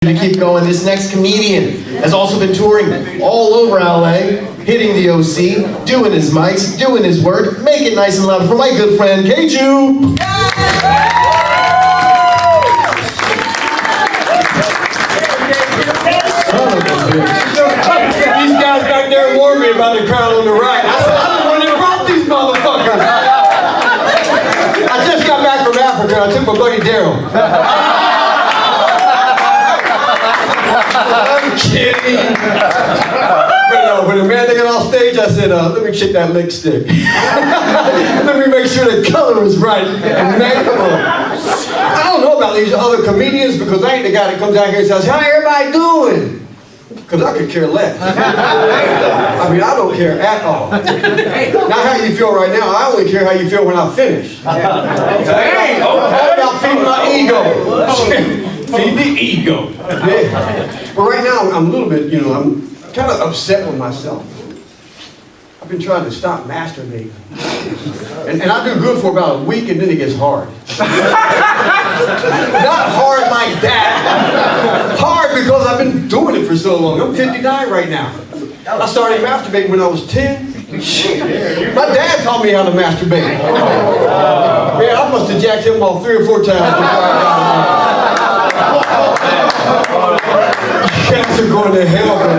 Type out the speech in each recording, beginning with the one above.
To keep going, this next comedian has also been touring all over LA, hitting the OC, doing his mics, doing his work. Make it nice and loud for my good friend, Keiju! Son of a bitch. These guys back there warned me about the crowd on the right. I said, I'm the one that brought these motherfuckers. I just got back from Africa. I took my buddy Daryl. I'm kidding. But when the man got off stage, I said, let me check that lick stick. Let me make sure the color is right. And man, come on. I don't know about these other comedians because I ain't the guy that comes out here and says, how everybody doing? Because I could care less. I mean, I don't care at all. Not how you feel right now. I only care how you feel when I finish. Hey, all about feeding my ego. Feed the ego. Yeah. But right now, I'm a little bit, I'm kind of upset with myself. I've been trying to stop masturbating. And I do good for about a week, and then it gets hard. Not hard like that. Hard because I've been doing it for so long. I'm 59 right now. I started masturbating when I was 10. Shit. My dad taught me how to masturbate. Man, I must have jacked him off 3 or 4 times before I got cats are going to hell for that.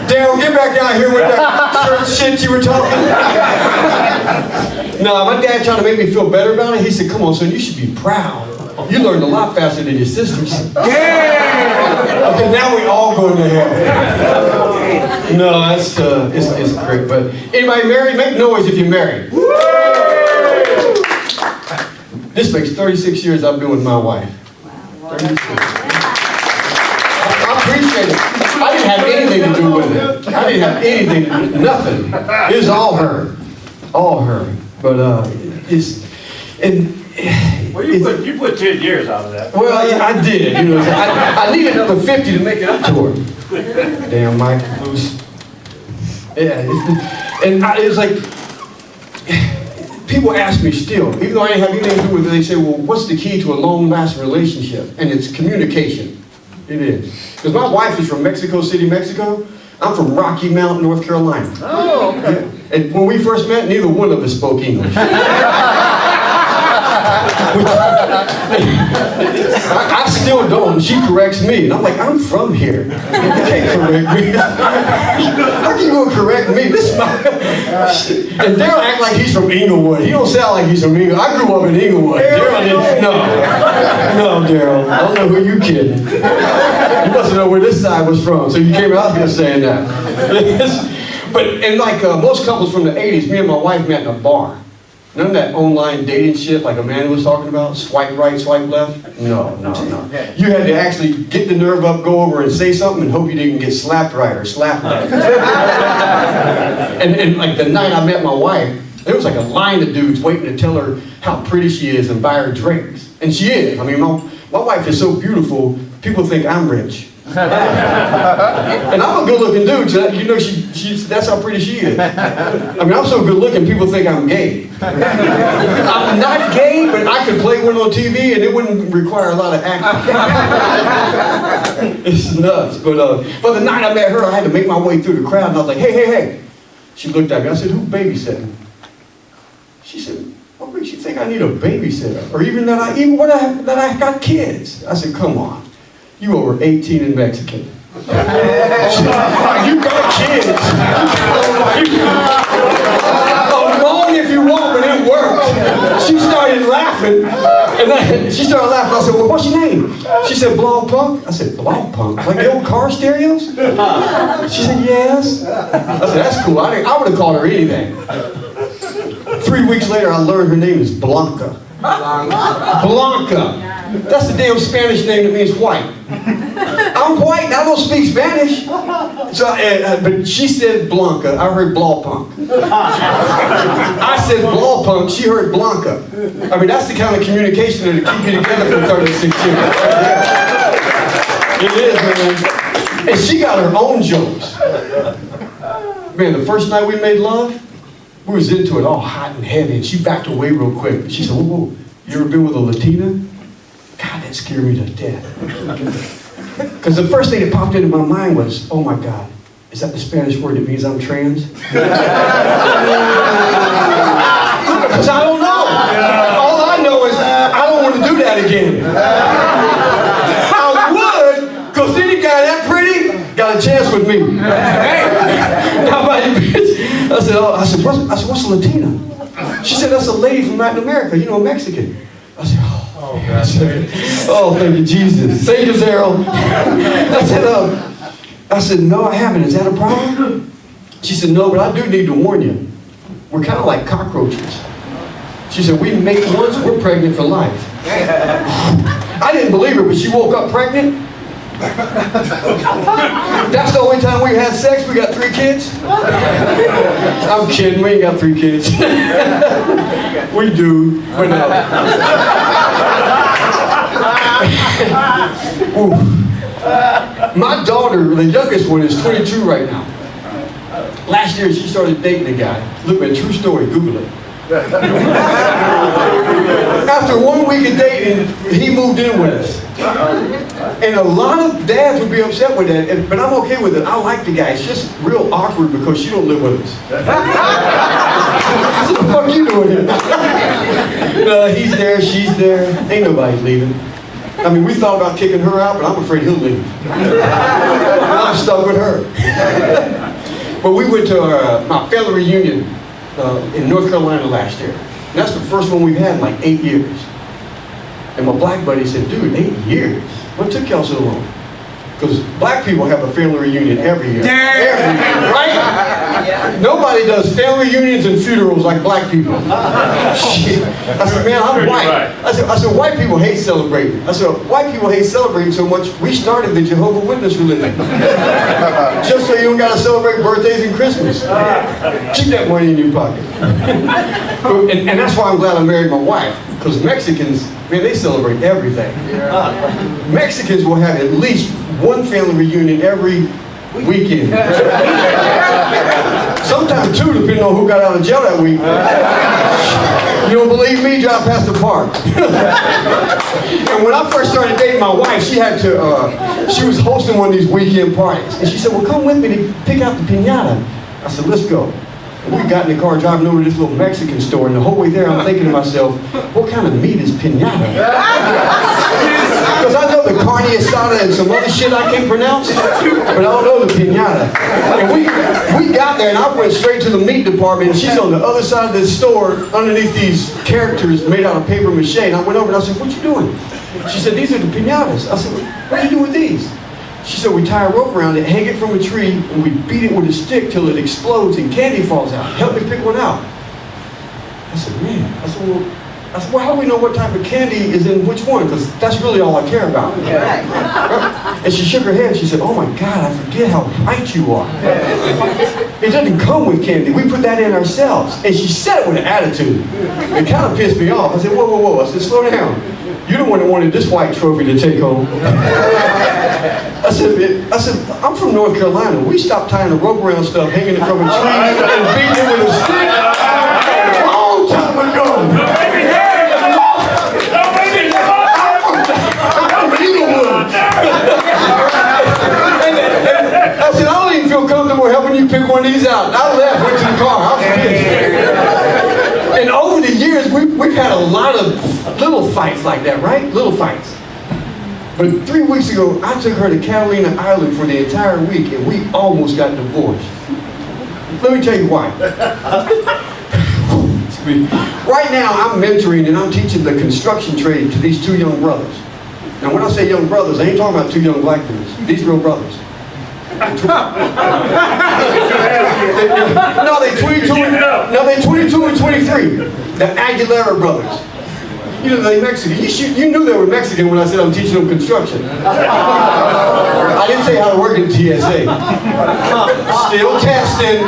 Daryl, get back down here with that shit you were talking. No, my dad tried to make me feel better about it. He said, come on, son, you should be proud. You learned a lot faster than your sisters. Yeah! Okay, now we all going to hell. No, that's, it's great. But anybody married? Make noise if you're married. This makes 36 years I've been with my wife. 36. I appreciate it. I didn't have anything to do with it. I didn't have anything to do, nothing. It was all her. All her. But Well, you put 10 years out of that. Well, yeah, I did. I needed another 50 to make it up to her. Damn, Mike, loose. Yeah, it was like, people ask me still, even though I didn't have anything to do with it, they say, well, what's the key to a long-lasting relationship? And it's communication. It is. Because my wife is from Mexico City, Mexico. I'm from Rocky Mount, North Carolina. Oh, okay. And when we first met, neither one of us spoke English. I still don't. She corrects me. And I'm like, I'm from here. You can't correct me. How can you go correct me? This is my... And Daryl act like he's from Inglewood. He don't sound like he's from Inglewood. I grew up in Inglewood. Daryl didn't. No, Daryl. I don't know who you kidding. You must know where this side was from. So you came out here saying that. But, and like most couples from the 80s, me and my wife met in a bar. None of that online dating shit like Amanda was talking about, swipe right, swipe left. No. You had to actually get the nerve up, go over and say something and hope you didn't get slapped right or slapped left. and like the night I met my wife, there was like a line of dudes waiting to tell her how pretty she is and buy her drinks. And she is. I mean, my wife is so beautiful, people think I'm rich. And I'm a good-looking dude, so that's how pretty she is. I mean, I'm so good-looking, people think I'm gay. I'm not gay, but I could play one on TV and it wouldn't require a lot of acting. It's nuts. But the night I met her, I had to make my way through the crowd, and I was like, hey. She looked at me. I said, who's babysitting? She said, what makes you think I need a babysitter? Or even that I got kids? I said, come on. You over 18 and Mexican. You got kids. Long if you want, but it worked. She started laughing. And then she started laughing. I said, well, what's your name? She said, Blog Punk. I said, Blog Punk? Like the old car stereos? She said, yes. I said, that's cool. I would have called her anything. 3 weeks later, I learned her name is Blanca. Blanca. That's the damn Spanish name that means white. I'm white, I don't speak Spanish. So, but she said Blanca, I heard Blawpunk. I said Blawpunk, she heard Blanca. I mean, that's the kind of communication that'll keep you together for 36 years. It is, man. And she got her own jokes. Man, the first night we made love, we was into it all hot and heavy, and she backed away real quick. She said, whoa, you ever been with a Latina? God, that scared me to death. Because the first thing that popped into my mind was, oh my God, is that the Spanish word that means I'm trans? Because I don't know. All I know is I don't want to do that again. I would, because any guy that pretty got a chance with me. How about you, bitch? I said, what's Latina? She said, that's a lady from Latin America, you know, Mexican. I said, oh, thank you, Jesus. Thank you, Daryl. I said, no, I haven't. Is that a problem? She said, no, but I do need to warn you. We're kind of like cockroaches. She said, we mate once, we're pregnant for life. I didn't believe her, but she woke up pregnant. That's the only time we had sex. We got 3 kids. I'm kidding. We ain't got 3 kids. We do, but no. My daughter, the youngest one, is 22 right now. Last year, she started dating a guy. Look, man, true story. Google it. After 1 week of dating, he moved in with us. And a lot of dads would be upset with that, but I'm okay with it. I like the guy. It's just real awkward because she don't live with us. What the fuck you doing here? No, he's there, she's there. Ain't nobody leaving. I mean, we thought about kicking her out, but I'm afraid he'll leave. I'm stuck with her. But we went to my family reunion in North Carolina last year. And that's the first one we've had in like 8 years. And my black buddy said, dude, 8 years? What took y'all so long? Because black people have a family reunion every year. Every year, right? Nobody does family reunions and funerals like black people. I said, man, I'm white. I said, white people hate celebrating. I said, white people hate celebrating so much, we started the Jehovah's Witness religion. Just so you don't got to celebrate birthdays and Christmas. Keep that money in your pocket. And that's why I'm glad I married my wife. Because Mexicans, man, they celebrate everything. Mexicans will have at least one family reunion every weekend. Sometimes 2, depending on who got out of jail that week. You don't believe me? Drive past the park. And when I first started dating my wife, she was hosting one of these weekend parties. And she said, well, come with me to pick out the piñata. I said, let's go. And we got in the car driving over to this little Mexican store, and the whole way there I'm thinking to myself, what kind of meat is piñata? Because I know the carne asada and some other shit I can't pronounce, but I don't know the piñata. And we got there, and I went straight to the meat department, and she's on the other side of this store underneath these characters made out of paper mache. And I went over and I said, what you doing? She said, these are the piñatas. I said, what do you do with these? She said, we tie a rope around it, hang it from a tree, and we beat it with a stick till it explodes and candy falls out. Help me pick one out. I said, man. I said, well, how do we know what type of candy is in which one? Because that's really all I care about. And she shook her head and she said, oh my God, I forget how white you are. It doesn't come with candy. We put that in ourselves. And she said it with an attitude. It kind of pissed me off. I said, whoa. I said, slow down. You're the one that wanted this white trophy to take home. I said, I'm from North Carolina. We stopped tying a rope around stuff, hanging it from a tree, and beating it with a stick a long time ago. I said, I don't even feel comfortable helping you pick one of these out. I left, went to the car. I was pissed. And over the years, we've had a lot of little fights like that, right? Little fights. But 3 weeks ago, I took her to Catalina Island for the entire week, and we almost got divorced. Let me tell you why. Right now, I'm mentoring and I'm teaching the construction trade to these 2 young brothers. Now, when I say young brothers, I ain't talking about 2 young black dudes. These real brothers. No, they're 22 and 23. The Aguilera brothers. You know, they're Mexican. You knew they were Mexican when I said I'm teaching them construction. I didn't say how to work in TSA. Still testing.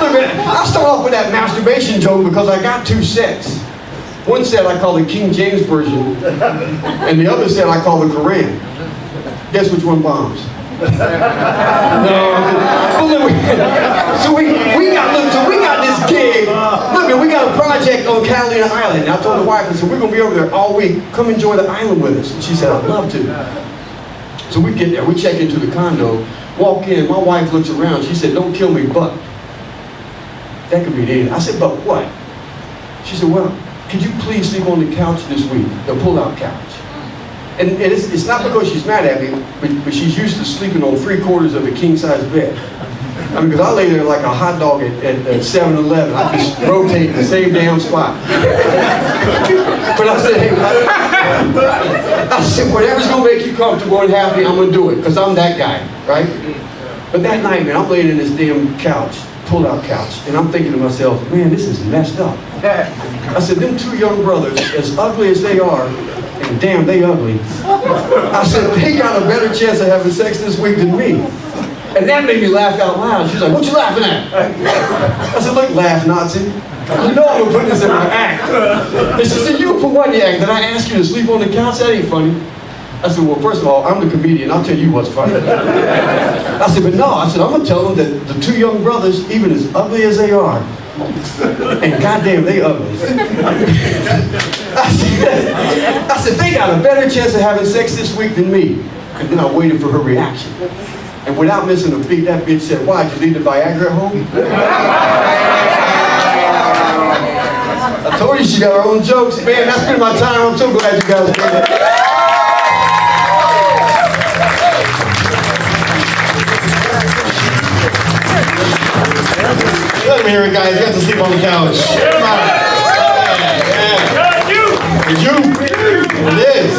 Look, I start off with that masturbation joke because I got 2 sets. One set I call the King James Version, and the other set I call the Quran. Guess which one bombs? No. So we got this gig. Look, man, we got a project on Catalina Island. And I told the wife, I said, we're going to be over there all week. Come enjoy the island with us. And she said, I'd love to. So we get there. We check into the condo. Walk in. My wife looks around. She said, don't kill me, but. That could be anything. I said, but what? She said, well, could you please sleep on the couch this week? The pull-out couch. And it's not because she's mad at me, but she's used to sleeping on 3/4 of a king-size bed. I mean, because I lay there like a hot dog at 7-Eleven. I just rotate in the same damn spot. But I said, hey, I said, whatever's going to make you comfortable and happy, I'm going to do it, because I'm that guy, right? But that night, man, I'm laying in this damn couch, pull-out couch, and I'm thinking to myself, man, this is messed up. I said, them two young brothers, as ugly as they are, and damn, they ugly. I said, they got a better chance of having sex this week than me. And that made me laugh out loud. She's like, what you laughing at? I said, look, laugh, Nazi. You know I'm gonna put this in my act. And she said, you put what in the act? Did I ask you to sleep on the couch? That ain't funny. I said, well, first of all, I'm the comedian. I'll tell you what's funny. I said, but no. I said, I'm gonna tell them that the two young brothers, even as ugly as they are, and goddamn, they ugly. I said, they got a better chance of having sex this week than me. And then I waited for her reaction. And without missing a beat, that bitch said, why, did you leave the Viagra at home? I told you she got her own jokes. Man, that's been my time. I'm so glad you guys did it. Let me hear it, guys. You have to sleep on the couch. Come on. Yeah. You. It is.